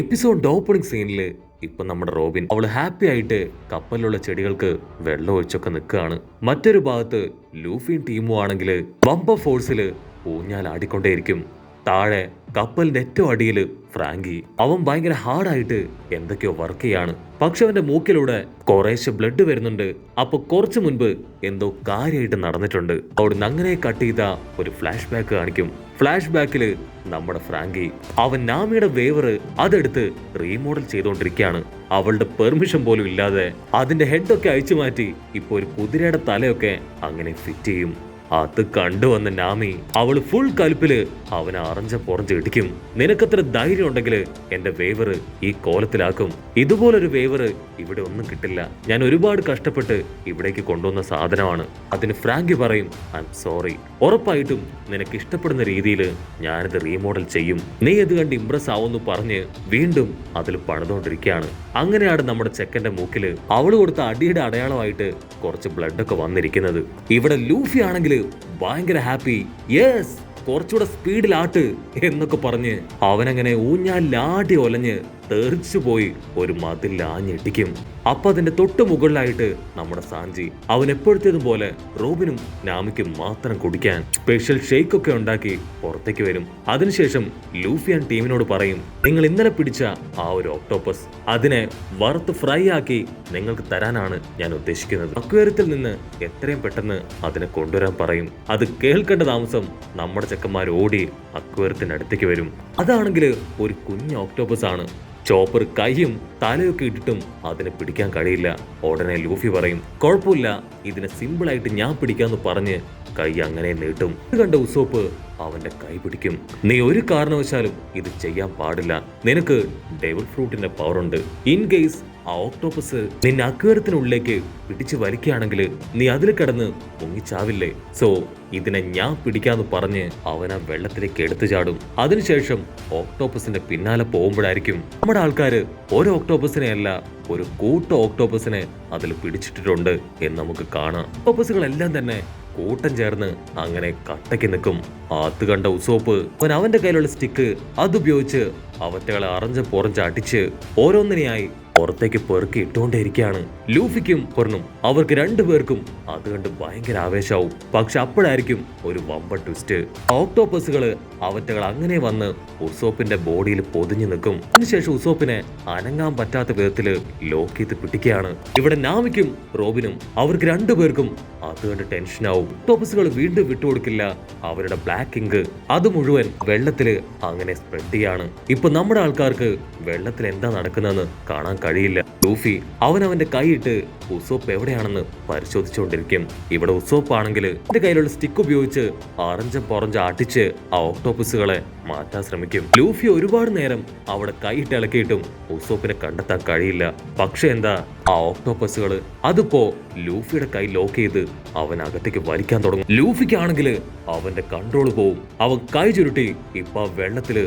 Episode opening സീനിൽ ഇപ്പൊ നമ്മുടെ റോബിൻ അവള് ഹാപ്പി ആയിട്ട് കപ്പലിലുള്ള ചെടികൾക്ക് വെള്ളം ഒഴിച്ചൊക്കെ നിൽക്കുകയാണ്. മറ്റൊരു ഭാഗത്ത് ലൂഫിയും ടീമും ആണെങ്കിൽ ബമ്പർ ഫോഴ്സിൽ ഊഞ്ഞാലാടിക്കൊണ്ടേയിരിക്കും. താഴെ കപ്പലിന്റെ ഏറ്റവും അടിയില് ഫ്രാങ്കി അവൻ ഭയങ്കര ഹാർഡായിട്ട് എന്തൊക്കെയോ വർക്ക് ചെയ്യാണ്. പക്ഷെ അവന്റെ മൂക്കിലൂടെ കുറേശ്ശെ ബ്ലഡ് വരുന്നുണ്ട്. അപ്പൊ കുറച്ചു മുൻപ് എന്തോ കാര്യമായിട്ട് നടന്നിട്ടുണ്ട്. അവിടുന്ന് അങ്ങനെ കട്ട് ചെയ്ത ഒരു ഫ്ലാഷ് ബാക്ക് കാണിക്കും. ഫ്ലാഷ് ബാക്കില് നമ്മുടെ ഫ്രാങ്കി അവൻ നാമിയുടെ വേവറ് അതെടുത്ത് റീമോഡൽ ചെയ്തുകൊണ്ടിരിക്കുകയാണ്. അവളുടെ പെർമിഷൻ പോലും ഇല്ലാതെ അതിന്റെ ഹെഡൊക്കെ അഴിച്ചു മാറ്റി ഇപ്പൊ ഒരു കുതിരയുടെ തലയൊക്കെ അങ്ങനെ ഫിറ്റ് ചെയ്യും. അത് കണ്ടുവന്ന നാമി അവള് ഫുൾ കലിപ്പില് അവനെ പുറഞ്ച് ഇടിക്കും. നിനക്കത്ര ധൈര്യം ഉണ്ടെങ്കിൽ എന്റെ വേവറ് ഈ കോലത്തിലാക്കും. ഇതുപോലൊരു വേവറ് ഇവിടെ ഒന്നും കിട്ടില്ല. ഞാൻ ഒരുപാട് കഷ്ടപ്പെട്ട് ഇവിടേക്ക് കൊണ്ടുവന്ന സാധനമാണ്. അതിന് ഫ്രാങ്കി പറയും, ഐ എം സോറി. ഉറപ്പായിട്ടും നിനക്ക് ഇഷ്ടപ്പെടുന്ന രീതിയിൽ ഞാനിത് റീമോഡൽ ചെയ്യും. നീ ഇത് കണ്ട് ഇംപ്രസ് ആവുമെന്ന് പറഞ്ഞ് വീണ്ടും അതിൽ പണിതുകൊണ്ടിരിക്കുകയാണ്. അങ്ങനെയാണ് നമ്മുടെ ചെക്കന്റെ മൂക്കില് അവള് കൊടുത്ത അടിയുടെ അടയാളമായിട്ട് കുറച്ച് ബ്ലഡ് ഒക്കെ വന്നിരിക്കുന്നത്. ഇവിടെ ലൂഫി ആണെങ്കിൽ ഭയങ്കര ഹാപ്പി. യെസ്, കുറച്ചുകൂടെ സ്പീഡിലാട്ട് എന്നൊക്കെ പറഞ്ഞ് അവനങ്ങനെ ഊഞ്ഞാലാടി ഒലഞ്ഞ് തെറിച്ചു പോയി ഒരു മതിൽ ആഞ്ഞിടിക്കും. അപ്പൊ അതിന്റെ തൊട്ട് മുകളിലായിട്ട് നമ്മുടെ സാഞ്ചി അവൻ എപ്പോഴത്തേതും പോലെ റോബിനും നാമിക്കും മാത്രം കുടിക്കാൻ സ്പെഷ്യൽ ഷേക്ക് ഒക്കെ ഉണ്ടാക്കി പുറത്തേക്ക് വരും. അതിനുശേഷം ലൂഫിയാൻ ടീമിനോട് പറയും, നിങ്ങൾ ഇന്നലെ പിടിച്ച ആ ഒരു ഓക്ടോപ്പസ് അതിനെ വറുത്ത് ഫ്രൈ ആക്കി നിങ്ങൾക്ക് തരാനാണ് ഞാൻ ഉദ്ദേശിക്കുന്നത്. അക്വേറിയത്തിൽ നിന്ന് എത്രയും പെട്ടെന്ന് അതിനെ കൊണ്ടുവരാൻ പറയും. അത് കേൾക്കേണ്ട താമസം നമ്മുടെ ചെക്കന്മാർ ഓടി അക്വേറിയത്തിനടുത്തേക്ക് വരും. അതാണെങ്കിൽ ഒരു കുഞ്ഞ് ഓക്ടോപ്പസ് ആണ്. ചോപ്പർ കൈയും തലയൊക്കെ ഇട്ടിട്ടും അതിനെ പിടിക്കാൻ കഴിയില്ല. ഉടനെ ലൂഫി പറയും, കുഴപ്പമില്ല, ഇതിനെ സിമ്പിളായിട്ട് ഞാൻ പിടിക്കാന്ന് പറഞ്ഞ് കൈ അങ്ങനെ നീട്ടും. ഇത് കണ്ട ഉസോപ്പ് അവന്റെ കൈ പിടിക്കും. നീ ഒരു കാരണവശാലും ഇത് ചെയ്യാൻ പാടില്ല. നിനക്ക് ഡെവിൾ ഫ്രൂട്ടിന്റെ പവർ ഉണ്ട്. ഇൻ കേസ് ആ ഓക്ടോപ്പസ് നിന്നെ അക്വേറിയത്തിനുള്ളിലേക്ക് പിടിച്ചു വലിക്കുകയാണെങ്കിൽ നീ അതിൽ കിടന്ന് മുങ്ങിച്ചാവില്ലേ. സോ ഇതിനെ ഞാൻ പിടിക്കാന്ന് പറഞ്ഞ് അവൻ ആ വെള്ളത്തിലേക്ക് എടുത്തു ചാടും. അതിനുശേഷം ഓക്ടോപ്പസിന്റെ പിന്നാലെ പോകുമ്പോഴായിരിക്കും നമ്മുടെ ആൾക്കാര് ഒരു ഓക്ടോപ്പസിനെ അല്ല ഒരു കൂട്ട ഓക്ടോപ്പസിനെ അതിൽ പിടിച്ചിട്ടിട്ടുണ്ട് എന്ന് നമുക്ക് കാണാം. ഓക്ടോപ്പസുകളെല്ലാം തന്നെ കൂട്ടം ചേർന്ന് അങ്ങനെ കട്ടയ്ക്ക് നിൽക്കും. അത് കണ്ട ഉസോപ്പ് അവന്റെ കയ്യിലുള്ള സ്റ്റിക്ക് അതുപയോഗിച്ച് അവറ്റകളെ പുറഞ്ച് അടിച്ച് ഓരോന്നിനെയായി പുറത്തേക്ക് പെറുക്കി ഇട്ടുകൊണ്ടേയിരിക്കുകയാണ്. ലൂഫിക്കും പൊർണും അവർക്ക് രണ്ടുപേർക്കും അത് കണ്ട് ഭയങ്കര ആവേശാവും. പക്ഷെ അപ്പോഴായിരിക്കും ഒരു വമ്പൻ ട്വിസ്റ്റ്. ഓക്ടോപ്പസുകള് അവറ്റകൾ അങ്ങനെ വന്ന് ഉസോപ്പിന്റെ ബോഡിയിൽ പൊതിഞ്ഞു നിൽക്കും. അതിനുശേഷം ഉസോപ്പിനെ അനങ്ങാൻ പറ്റാത്ത വിധത്തില് ലോക്ക് ചെയ്ത് പിടിക്കുകയാണ്. ഇവിടെ നാമിക്കും റോബിനും അവർക്ക് രണ്ടുപേർക്കും അത് കണ്ട് ടെൻഷനാവും. ഓക്ടോപ്പസുകൾ വീണ്ടും വിട്ടുകൊടുക്കില്ല. അവരുടെ ബ്ലാക്ക് ഇങ്ക് അത് മുഴുവൻ വെള്ളത്തില് അങ്ങനെ സ്പ്രെഡ് ചെയ്യാണ്. ഇപ്പൊ നമ്മുടെ ആൾക്കാർക്ക് വെള്ളത്തിൽ എന്താ നടക്കുന്നതെന്ന് കാണാൻ കഴിയില്ല. ലൂഫി അവന്റെ കൈയിട്ട് ഉസോപ്പ് എവിടെയാണെന്ന് പരിശോധിച്ചുകൊണ്ടിരിക്കും. ഇവിടെ ഉസോപ്പ് ആണെങ്കിൽ എന്റെ കയ്യിലുള്ള സ്റ്റിക്ക് ഉപയോഗിച്ച് പുറഞ്ച് അടിച്ച് ആ ഓക്ടോപ്പസുകളെ മാറ്റാൻ ശ്രമിക്കും. ലൂഫി ഒരുപാട് നേരം അവിടെ കൈയിട്ട് ഇളക്കിയിട്ടും ഉസോപ്പിനെ കണ്ടെത്താൻ കഴിയില്ല. പക്ഷെ എന്താ, ആ ഓക്ടോപ്പസുകള് അതിപ്പോ ലൂഫിയുടെ കൈ ലോക്ക് ചെയ്ത് അവൻ അകത്തേക്ക് വലിക്കാൻ തുടങ്ങും. ലൂഫിക്കാണെങ്കിൽ അവന്റെ കൺട്രോൾ പോവും. അവൻ കൈ ചുരുട്ടി ഇപ്പൊ വെള്ളത്തില്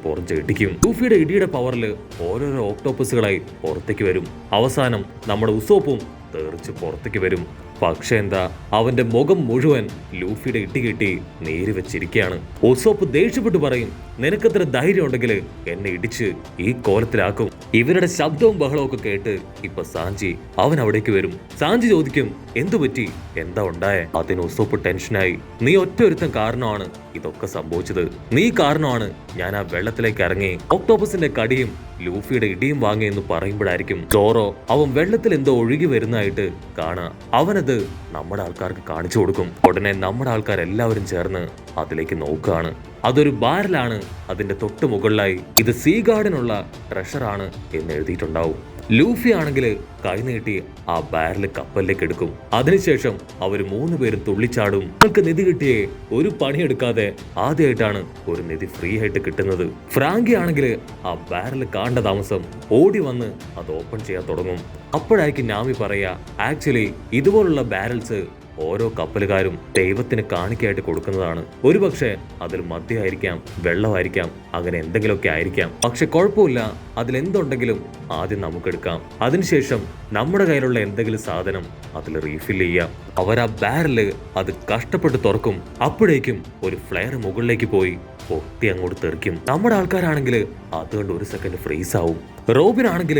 പുറഞ്ച് ഇടിക്കും. ലൂഫിയുടെ ഇടിയുടെ പവറിൽ ഓരോരോ ഓക്ടോപ്പസുകളായി പുറത്തേക്ക് വരും. അവസാനം നമ്മുടെ ഉസോപ്പും തെറിച്ച് പുറത്തേക്ക് വരും. പക്ഷെ എന്താ, അവന്റെ മുഖം മുഴുവൻ ലൂഫിയുടെ ഇട്ടി കിട്ടി നേരി വെച്ചിരിക്കുകയാണ്. ഉസോപ്പ് ദേഷ്യപ്പെട്ട് പറയും, നിനക്കത്ര ധൈര്യം ഉണ്ടെങ്കിൽ എന്നെ ഇടിച്ച് ഈ കോലത്തിലാക്കും. ഇവരുടെ ശബ്ദവും ബഹളവും ഒക്കെ കേട്ട് ഇപ്പൊ സാഞ്ചി അവൻ അവിടേക്ക് വരും. സാഞ്ചി ചോദിക്കും, എന്തു പറ്റി, എന്താ ഉണ്ടായേ? അതിന് ഉസോപ്പ് ടെൻഷനായി, നീ ഒറ്റൊരുത്തൻ കാരണമാണ് ഇതൊക്കെ സംഭവിച്ചത്. നീ കാരണമാണ് ഞാൻ ആ വെള്ളത്തിലേക്ക് ഇറങ്ങി ഓക്ടോപ്പസിന്റെ കടിയും ലൂഫിയുടെ ഇടിയും വാങ്ങിയെന്ന് പറയുമ്പോഴായിരിക്കും ജോറോ അവൻ വെള്ളത്തിൽ എന്തോ ഒഴുകി വരുന്നതായിട്ട് കാണാ. അവനത് നമ്മുടെ ആൾക്കാർക്ക് കാണിച്ചു കൊടുക്കും. ഉടനെ നമ്മുടെ ആൾക്കാരെല്ലാവരും ചേർന്ന് അതിലേക്ക് നോക്കുകയാണ്. അതൊരു ബാരലാണ്. അതിന്റെ തൊട്ട് മുകളിലായി ഇത് സീ ഗാർഡിനുള്ള ട്രഷറാണ് എന്ന് എഴുതിയിട്ടുണ്ടാവും. ലൂഫി ആണെങ്കിൽ കൈ നീട്ടി ആ ബാരല് കപ്പലിലേക്ക് എടുക്കും. അതിനുശേഷം അവര് 3 പേരും തുള്ളിച്ചാടും. നിങ്ങൾക്ക് നിധി കിട്ടിയേ, ഒരു പണിയെടുക്കാതെ ആദ്യമായിട്ടാണ് ഒരു നിധി ഫ്രീ ആയിട്ട് കിട്ടുന്നത്. ഫ്രാങ്കി ആണെങ്കിൽ ആ ബാരല് കാണേണ്ട താമസം ഓടി വന്ന് അത് ഓപ്പൺ ചെയ്യാൻ തുടങ്ങും. അപ്പോഴായിരിക്കും നാമി പറയാ, ആക്ച്വലി ഇതുപോലുള്ള ബാരൽസ് ഓരോ കപ്പലുകാരും ദൈവത്തിന് കാണിക്കായിട്ട് കൊടുക്കുന്നതാണ്. ഒരുപക്ഷെ അതിൽ മദ്യമായിരിക്കാം, വെള്ളമായിരിക്കാം, അങ്ങനെ എന്തെങ്കിലുമൊക്കെ ആയിരിക്കാം. പക്ഷെ കുഴപ്പമില്ല, അതിലെന്തുണ്ടെങ്കിലും ആദ്യം നമുക്കെടുക്കാം. അതിനുശേഷം നമ്മുടെ കയ്യിലുള്ള എന്തെങ്കിലും സാധനം അതിൽ റീഫിൽ ചെയ്യാം. അവർ ആ ബാരല് അത് കഷ്ടപ്പെട്ട് തുറക്കും. അപ്പോഴേക്കും ഒരു ഫ്ലെയർ മുകളിലേക്ക് പോയി പൊട്ടി അങ്ങോട്ട് തെറിക്കും. നമ്മുടെ ആൾക്കാരാണെങ്കിൽ അത് കണ്ട് ഒരു സെക്കൻഡ് ഫ്രീസ് ആവും. റോബിൻ ആണെങ്കിൽ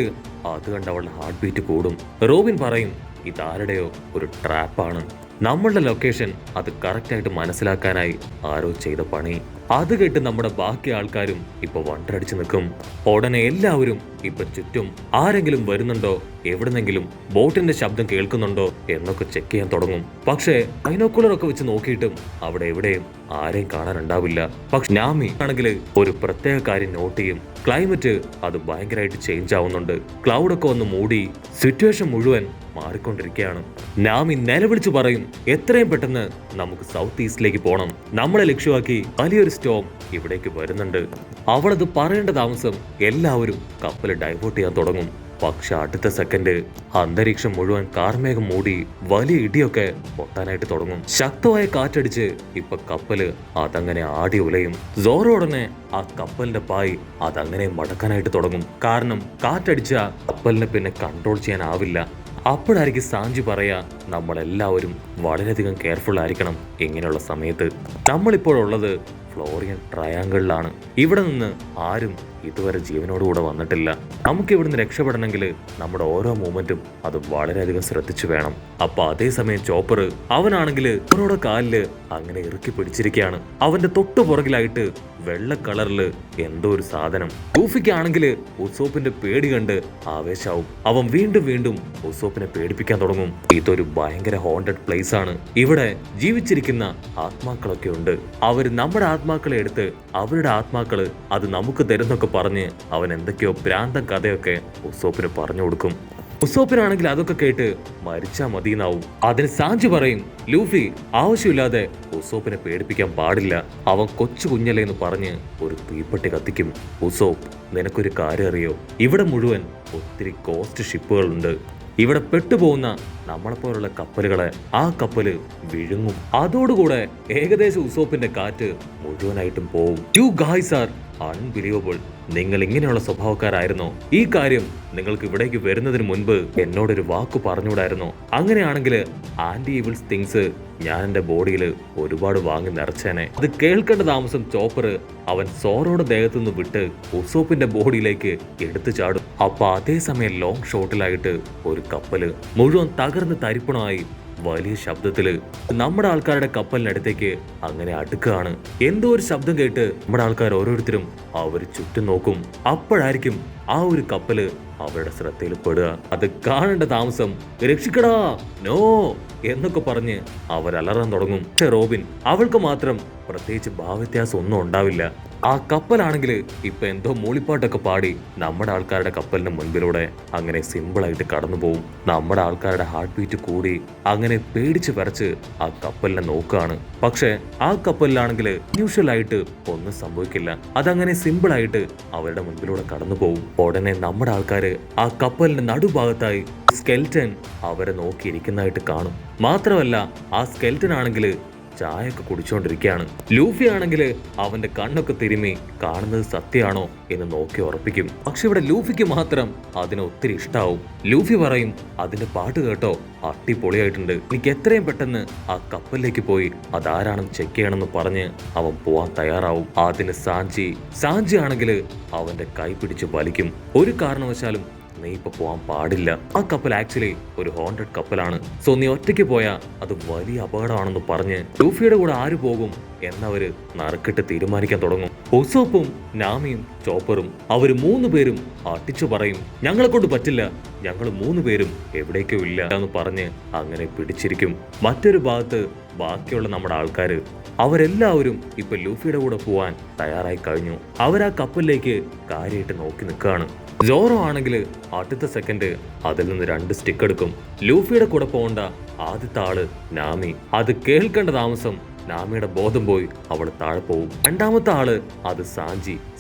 അത് കണ്ട് അവളുടെ ഹാർട്ട് ബീറ്റ് കൂടും. റോബിൻ പറയും, ഇതാരുടെയോ ഒരു ട്രാപ്പാണ്. നമ്മളുടെ ലൊക്കേഷൻ അത് കറക്റ്റായിട്ട് മനസ്സിലാക്കാനായി ആരോ ചെയ്ത പണി. അത് കേട്ട് നമ്മുടെ ബാക്കി ആൾക്കാരും ഇപ്പൊ വണ്ടടിച്ചു നിൽക്കും. ഉടനെ എല്ലാവരും ഇപ്പൊ ചുറ്റും ആരെങ്കിലും വരുന്നുണ്ടോ, എവിടുന്നെങ്കിലും ബോട്ടിന്റെ ശബ്ദം കേൾക്കുന്നുണ്ടോ എന്നൊക്കെ ചെക്ക് ചെയ്യാൻ തുടങ്ങും. പക്ഷേ ബൈനോക്കുലറൊക്കെ വെച്ച് നോക്കിയിട്ടും അവിടെ എവിടെയും ആരെയും കാണാനുണ്ടാവില്ല. പക്ഷെ നാമി ആണെങ്കിൽ ഒരു പ്രത്യേക കാര്യം നോട്ട് ചെയ്യും. ക്ലൈമറ്റ് അത് ഭയങ്കരമായിട്ട് ചേഞ്ച് ആവുന്നുണ്ട്. ക്ലൗഡൊക്കെ ഒന്ന് മൂടി സിറ്റുവേഷൻ മുഴുവൻ മാറിക്കൊണ്ടിരിക്കുകയാണ്. നാമി നിലവിളിച്ചു പറയും, എത്രയും പെട്ടെന്ന് നമുക്ക് സൗത്ത് ഈസ്റ്റിലേക്ക് പോകണം. നമ്മളെ ലക്ഷ്യമാക്കി വലിയൊരു സ്റ്റോം ഇവിടേക്ക് വരുന്നുണ്ട്. അവളത് പറയേണ്ട താമസം എല്ലാവരും കപ്പൽ ഡൈവേർട്ട് ചെയ്യാൻ തുടങ്ങും. പക്ഷെ അടുത്ത സെക്കൻഡ് അന്തരീക്ഷം മുഴുവൻ കാർമേഘം മൂടി വലിയ ഇടിയൊക്കെ പൊട്ടാനായിട്ട് തുടങ്ങും. ശക്തമായ കാറ്റടിച്ച് ഇപ്പൊ കപ്പല് അതങ്ങനെ ആടി ഉലയും. സോറോ ഉടനെ ആ കപ്പലിന്റെ പായ് അതങ്ങനെ മടക്കാനായിട്ട് തുടങ്ങും. കാരണം കാറ്റടിച്ച കപ്പലിനെ പിന്നെ കൺട്രോൾ ചെയ്യാനാവില്ല. അപ്പോഴായിരിക്കും സാഞ്ചി പറയാ, നമ്മളെല്ലാവരും വളരെയധികം കെയർഫുൾ ആയിരിക്കണം. ഇങ്ങനെയുള്ള സമയത്ത് നമ്മളിപ്പോഴുള്ളത് ഫ്ലോറിയൻ ട്രയാങ്കിളിലാണ്. ഇവിടെ നിന്ന് ആരും ഇതുവരെ ജീവനോടുകൂടെ വന്നിട്ടില്ല. നമുക്ക് ഇവിടുന്ന് രക്ഷപ്പെടണമെങ്കിൽ നമ്മുടെ ഓരോ മൂമെന്റും അത് വളരെയധികം ശ്രദ്ധിച്ചു വേണം. അപ്പൊ അതേസമയം ചോപ്പർ അവനാണെങ്കിൽ അവനോട് കാലില് അങ്ങനെ ഇറുക്കി പിടിച്ചിരിക്കുകയാണ്. അവന്റെ തൊട്ടു പുറകിലായിട്ട് വെള്ള കളറില് എന്തോ ഒരു സാധനം. ലൂഫിക്കാണെങ്കിൽ ഉസോപ്പിന്റെ പേടി കണ്ട് ആവേശാവും. അവൻ വീണ്ടും വീണ്ടും ഉസോപ്പിനെ പേടിപ്പിക്കാൻ തുടങ്ങും. ഇതൊരു ഭയങ്കര ഹോണ്ടഡ് പ്ലേസ് ആണ്. ഇവിടെ ജീവിച്ചിരിക്കുന്ന ആത്മാക്കളൊക്കെ ഉണ്ട്. അവര് നമ്മുടെ ആത്മാക്കളെ എടുത്ത് അവരുടെ ആത്മാക്കള് അത് നമുക്ക് തരുന്നൊക്കെ പറഞ്ഞ് അവൻ എന്തൊക്കെയോ ഭ്രാന്തൻ കഥയൊക്കെ ഉസോപ്പിന് പറഞ്ഞു കൊടുക്കും. ഉസോപ്പിനാണെങ്കിൽ അതൊക്കെ കേട്ട് മരിച്ചാ മതിയെന്നാവും. അതിന് സാഞ്ചി പറയും, ലൂഫി ആവശ്യമില്ലാതെ ഉസോപ്പിനെ പേടിപ്പിക്കാൻ പാടില്ല. അവൻ കൊച്ചു കുഞ്ഞല്ലേന്ന് പറഞ്ഞ് ഒരു തീപ്പെട്ടി കത്തിക്കും. ഉസോപ്പ്, നിനക്കൊരു കാര്യം അറിയോ? ഇവിടെ മുഴുവൻ ഒത്തിരി കോസ്റ്റ് ഷിപ്പുകളുണ്ട്. ഇവിടെ പെട്ടുപോകുന്ന നമ്മളെപ്പോലുള്ള കപ്പലുകളെ ആ കപ്പല് വിഴുങ്ങും. അതോടുകൂടെ ഏകദേശം ഉസോപ്പിന്റെ കാറ്റ് മുഴുവനായിട്ടും പോവും. You guys are unbelievable. നിങ്ങൾ ഇങ്ങനെയുള്ള സ്വഭാവക്കാരായിരുന്നോ? ഈ കാര്യം നിങ്ങൾക്ക് ഇവിടേക്ക് വരുന്നതിന് മുൻപ് എന്നോടൊരു വാക്ക് പറഞ്ഞുകൂടായിരുന്നോ? അങ്ങനെയാണെങ്കിൽ ആന്റി ഈവിൾസ് തിങ്സ് ഞാൻ എന്റെ ബോഡിയിൽ ഒരുപാട് വാങ്ങി നിറച്ചേനെ. അത് കേൾക്കേണ്ട താമസം ചോപ്പർ അവൻ സോറോയുടെ ദേഹത്തു നിന്ന് വിട്ട് ഉസോപ്പിന്റെ ബോഡിയിലേക്ക് എടുത്തു ചാടും. അപ്പൊ അതേസമയം ലോങ് ഷോട്ടിലായിട്ട് ഒരു കപ്പല് മുഴുവൻ തകർന്ന് തരിപ്പണമായി വലിയ ശബ്ദത്തില് നമ്മുടെ ആൾക്കാരുടെ കപ്പലിനടുത്തേക്ക് അങ്ങനെ അടുക്കുകയാണ്. എന്തോ ഒരു ശബ്ദം കേട്ട് നമ്മുടെ ആൾക്കാർ ഓരോരുത്തരും അവര് ചുറ്റും നോക്കും. അപ്പോഴായിരിക്കും ആ ഒരു കപ്പല് അവരുടെ ശ്രദ്ധയിൽ പെടുക. അത് കാണേണ്ട താമസം രക്ഷിക്കടാ, നോ എന്നൊക്കെ പറഞ്ഞ് അവരലറാൻ തുടങ്ങും. പക്ഷെ റോബിൻ അവൾക്ക് മാത്രം പ്രത്യേകിച്ച് ഭാവവ്യത്യാസം ഒന്നും ഉണ്ടാവില്ല. ആ കപ്പലാണെങ്കിൽ ഇപ്പൊ എന്തോ മൂളിപ്പാട്ടൊക്കെ പാടി നമ്മുടെ ആൾക്കാരുടെ കപ്പലിന് മുൻപിലൂടെ അങ്ങനെ സിമ്പിളായിട്ട് കടന്നു പോവും. നമ്മുടെ ആൾക്കാരുടെ ഹാർട്ട് ബീറ്റ് കൂടി അങ്ങനെ പേടിച്ച് വരച്ച് ആ കപ്പലിനെ നോക്കുകയാണ്. പക്ഷെ ആ കപ്പലിലാണെങ്കിൽ യൂഷ്വൽ ആയിട്ട് ഒന്നും സംഭവിക്കില്ല. അതങ്ങനെ സിമ്പിളായിട്ട് അവരുടെ മുൻപിലൂടെ കടന്നു പോവും. ഉടനെ നമ്മുടെ ആൾക്കാര് ആ കപ്പലിന്റെ നടുഭാഗത്തായി സ്കെൽറ്റൻ അവരെ നോക്കിയിരിക്കുന്നതായിട്ട് കാണും. മാത്രമല്ല ആ സ്കെൽറ്റൻ ആണെങ്കിൽ ചായയൊക്കെ കുടിച്ചുകൊണ്ടിരിക്കുകയാണ്. ലൂഫി ആണെങ്കിൽ അവന്റെ കണ്ണൊക്കെ തിരുമ്മി കാണുന്നത് സത്യമാണോ എന്ന് നോക്കി ഉറപ്പിക്കും. പക്ഷെ ഇവിടെ ലൂഫിക്ക് മാത്രം അതിന് ഒത്തിരി ഇഷ്ടാവും. ലൂഫി പറയും, അതിന്റെ പാട്ട് കേട്ടോ, അടിപൊളിയായിട്ടുണ്ട്. എനിക്ക് എത്രയും പെട്ടെന്ന് ആ കപ്പലിലേക്ക് പോയി അതാരാണെന്ന് ചെക്ക് ചെയ്യണമെന്ന് പറഞ്ഞ് അവൻ പോവാൻ തയ്യാറാവും. അതിന് സാഞ്ചി ആണെങ്കിൽ അവന്റെ കൈ പിടിച്ച് വലിക്കും. ഒരു കാരണവശാലും നീ ഇപ്പൊ പോവാൻ പാടില്ല. ആ കപ്പൽ ആക്ച്വലി ഒരു ഹോണ്ടഡ് കപ്പലാണ്. സോ നീ ഒറ്റയ്ക്ക് പോയാ അത് വലിയ അപകടമാണെന്ന് പറഞ്ഞ് ലൂഫിയുടെ കൂടെ ആര് പോകും എന്നവര് നറുക്കിട്ട് തീരുമാനിക്കാൻ തുടങ്ങും. ഉസോപ്പും നാമിയും ചോപ്പറും അവര് 3 പേരും അടിച്ചു പറയും, ഞങ്ങളെ കൊണ്ട് പറ്റില്ല, ഞങ്ങൾ 3 പേരും എവിടേക്കോ ഇല്ല എന്ന് പറഞ്ഞ് അങ്ങനെ പിടിച്ചിരിക്കും. മറ്റൊരു ഭാഗത്ത് ബാക്കിയുള്ള നമ്മുടെ ആൾക്കാര് അവരെല്ലാവരും ഇപ്പൊ ലൂഫിയുടെ കൂടെ പോവാൻ തയ്യാറായി കഴിഞ്ഞു. അവരാ കപ്പലിലേക്ക് കാര്യമായിട്ട് നോക്കി നിൽക്കുകയാണ്. ജോറോ ആണെങ്കിൽ അടുത്ത സെക്കൻഡ് അതിൽ നിന്ന് 2 സ്റ്റിക്ക് എടുക്കും. ലൂഫിയുടെ കൂടെ പോകേണ്ട ആദ്യത്തെ ആള് നാമി. അത് കേൾക്കേണ്ട താമസം നാമിയുടെ ബോധം പോയി അവൾ താഴെ പോവും. രണ്ടാമത്തെ ആള് അത്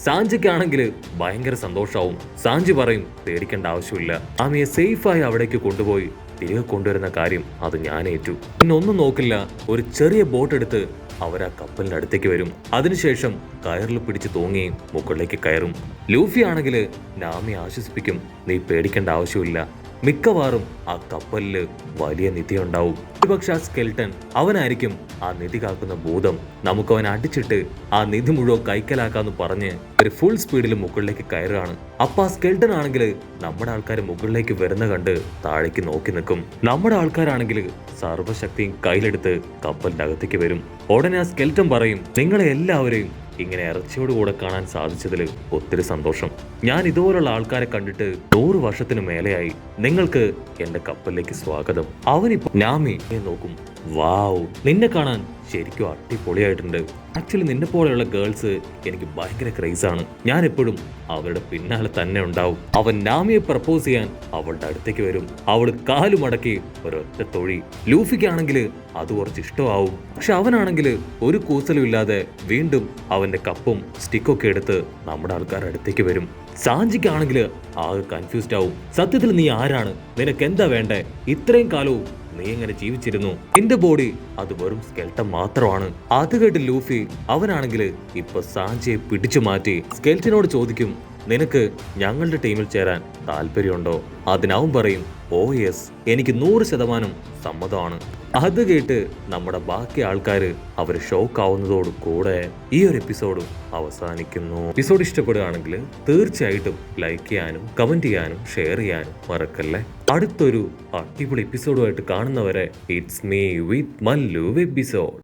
സാഞ്ചിക്കാണെങ്കിൽ ഭയങ്കര സന്തോഷാവും. സാഞ്ചി പറയും, പേടിക്കേണ്ട ആവശ്യമില്ല, നാമിയെ സേഫായി അവിടേക്ക് കൊണ്ടുപോയി തിരികെ കൊണ്ടുവരുന്ന കാര്യം അത് ഞാൻ ഏറ്റു. പിന്നെ ഒന്നും നോക്കില്ല, ഒരു ചെറിയ ബോട്ട് എടുത്ത് അവരാ കപ്പലിന്റെ അടുത്തേക്ക് വരും. അതിനുശേഷം കയറിൽ പിടിച്ച് തൂങ്ങി മുകളിലേക്ക് കയറും. ലൂഫി ആണെങ്കിൽ നാമി ആശ്വസിപ്പിക്കും, നീ പേടിക്കേണ്ട ആവശ്യമില്ല, മിക്കവാറും ആ കപ്പലില് വലിയ നിധി ഉണ്ടാവും. പക്ഷെ ആ സ്കെൽട്ടൻ അവനായിരിക്കും ആ നിധി കാക്കുന്ന ഭൂതം. നമുക്ക് അവൻ അടിച്ചിട്ട് ആ നിധി മുഴുവൻ കൈക്കലാക്കാന്ന് പറഞ്ഞ് ഒരു ഫുൾ സ്പീഡിൽ മുകളിലേക്ക് കയറുകയാണ്. അപ്പൊ ആ സ്കെൽട്ടൻ ആണെങ്കിൽ നമ്മുടെ ആൾക്കാർ മുകളിലേക്ക് വരുന്ന കണ്ട് താഴേക്ക് നോക്കി നിൽക്കും. നമ്മുടെ ആൾക്കാരാണെങ്കിൽ സർവ്വശക്തിയും കയ്യിലെടുത്ത് കപ്പലിന്റെ അകത്തേക്ക് വരും. ഉടനെ ആ സ്കെൽട്ടൻ പറയും, നിങ്ങളെ എല്ലാവരെയും ഇങ്ങനെ ഇറച്ചിയോടുകൂടെ കാണാൻ സാധിച്ചതിൽ ഒത്തിരി സന്തോഷം. ഞാൻ ഇതുപോലുള്ള ആൾക്കാരെ കണ്ടിട്ട് 100 വർഷത്തിന് മേലെയായി. നിങ്ങൾക്ക് എന്റെ കപ്പലിലേക്ക് സ്വാഗതം. അവനിപ്പോ നാമിയെ നോക്കും. വാവ്, നിന്നെ കാണാൻ ശരിക്കും അടിപൊളിയായിട്ടുണ്ട്. ആക്ച്വലി നിന്നെ പോലെയുള്ള ഗേൾസ് എനിക്ക് ഭയങ്കര ക്രൈസാണ്. ഞാൻ എപ്പോഴും അവരുടെ പിന്നാലെ തന്നെ ഉണ്ടാവും. അവൻ നാമിയെ പ്രപ്പോസ് ചെയ്യാൻ അവളുടെ അടുത്തേക്ക് വരും. അവൾ കാലു മടക്കി ഒരൊറ്റ തൊഴി. ലൂഫിക്കാണെങ്കിൽ അത് കുറച്ച് ഇഷ്ടമാവും. പക്ഷെ അവനാണെങ്കിൽ ഒരു കൂസലും ഇല്ലാതെ വീണ്ടും അവന്റെ കപ്പും സ്റ്റിക്കൊക്കെ എടുത്ത് നമ്മുടെ ആൾക്കാരുടെ അടുത്തേക്ക് വരും. സാഞ്ചിക്കാണെങ്കിൽ ആകെ കൺഫ്യൂസ്ഡ് ആവും. സത്യത്തിൽ നീ ആരാണ്? നിനക്ക് എന്താ വേണ്ടേ? ഇത്രയും കാലവും നീ എങ്ങനെ ജീവിച്ചിരുന്നു? നിന്റെ ബോഡി അത് വെറും സ്കെൽട്ടൻ മാത്രമാണ്. അത് കേട്ട് ലൂഫി അവനാണെങ്കിൽ ഇപ്പൊ സാഞ്ചിയെ പിടിച്ചു മാറ്റി സ്കെൽറ്റനോട് ചോദിക്കും, നിനക്ക് ഞങ്ങളുടെ ടീമിൽ ചേരാൻ താല്പര്യമുണ്ടോ? അതിനവൻ പറയും, ഓ യെസ്, എനിക്ക് 100% സമ്മതമാണ്. അത് കേട്ട് നമ്മുടെ ബാക്കി ആൾക്കാര് അവര് ഷോക്ക് ആവുന്നതോട് കൂടെ ഈ ഒരു എപ്പിസോഡും അവസാനിക്കുന്നു. എപ്പിസോഡ് ഇഷ്ടപ്പെടുകയാണെങ്കിൽ തീർച്ചയായിട്ടും ലൈക്ക് ചെയ്യാനും കമന്റ് ചെയ്യാനും ഷെയർ ചെയ്യാനും മറക്കല്ലേ. അടുത്തൊരു അടിപൊളി എപ്പിസോഡുമായിട്ട് കാണുന്നവരെ it's me with Mallu episode.